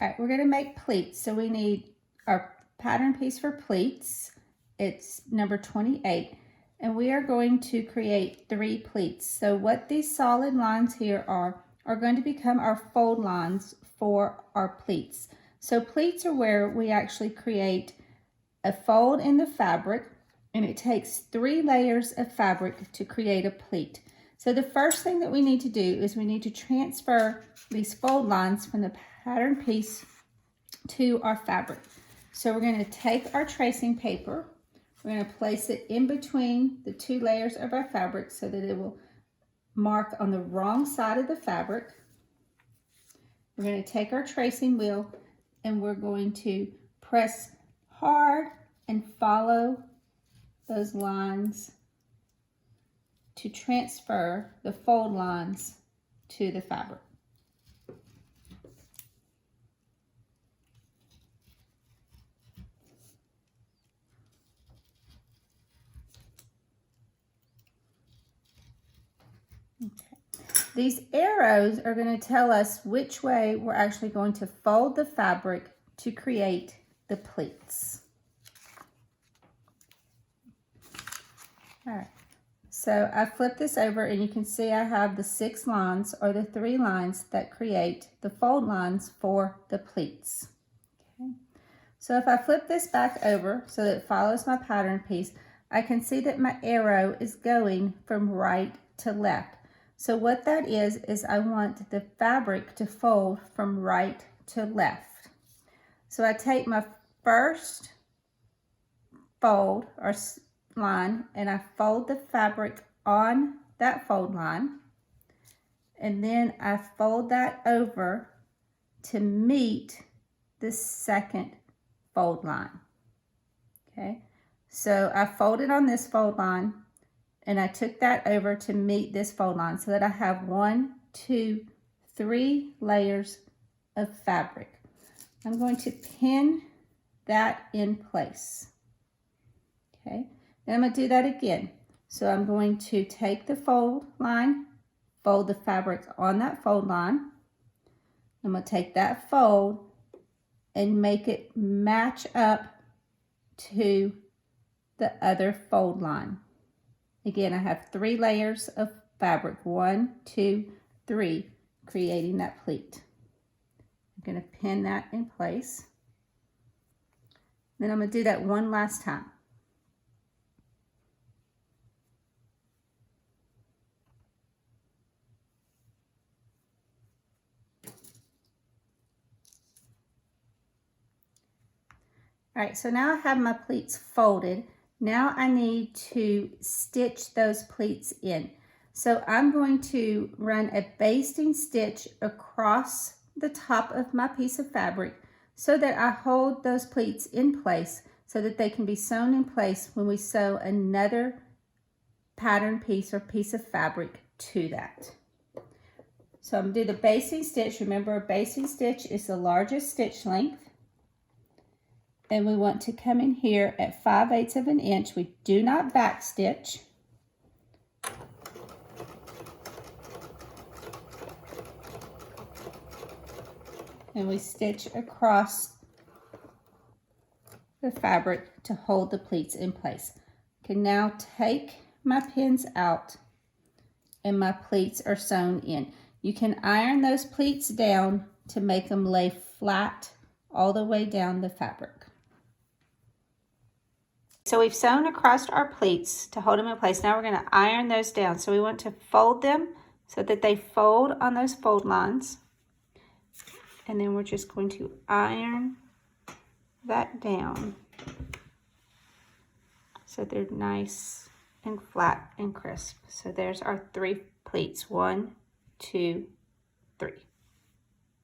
All right, we're going to make pleats. So we need our pattern piece for pleats. It's number 28. And we are going to create 3 pleats. So what these solid lines here are going to become our fold lines for our pleats. So pleats are where we actually create a fold in the fabric, and it takes 3 layers of fabric to create a pleat. So the first thing that we need to do is we need to transfer these fold lines from the pattern piece to our fabric. So we're going to take our tracing paper, we're going to place it in between the 2 layers of our fabric so that it will mark on the wrong side of the fabric. We're going to take our tracing wheel and we're going to press hard and follow those lines to transfer the fold lines to the fabric. These arrows are going to tell us which way we're actually going to fold the fabric to create the pleats. All right, so I flipped this over and you can see I have the 6 lines or the 3 lines that create the fold lines for the pleats. Okay. So if I flip this back over so that it follows my pattern piece, I can see that my arrow is going from right to left. So what that is I want the fabric to fold from right to left. So I take my first fold or line and I fold the fabric on that fold line, and then I fold that over to meet the second fold line. Okay, so I folded on this fold line and I took that over to meet this fold line so that I have 1, 2, 3 layers of fabric. I'm going to pin that in place. Okay, then I'm going to do that again. So I'm going to take the fold line, fold the fabric on that fold line. I'm going to take that fold and make it match up to the other fold line. Again, I have 3 layers of fabric, 1, 2, 3, creating that pleat. I'm going to pin that in place. Then I'm going to do that one last time. All right, so now I have my pleats folded. Now I need to stitch those pleats in. So I'm going to run a basting stitch across the top of my piece of fabric so that I hold those pleats in place so that they can be sewn in place when we sew another pattern piece or piece of fabric to that. So I'm going to do the basting stitch. Remember, a basting stitch is the largest stitch length. And we want to come in here at 5/8 of an inch. We do not back stitch. And we stitch across the fabric to hold the pleats in place. I can now take my pins out and my pleats are sewn in. You can iron those pleats down to make them lay flat all the way down the fabric. So we've sewn across our pleats to hold them in place. Now we're going to iron those down. So we want to fold them so that they fold on those fold lines. And then we're just going to iron that down so they're nice and flat and crisp. So there's our 3 pleats. 1, 2, 3.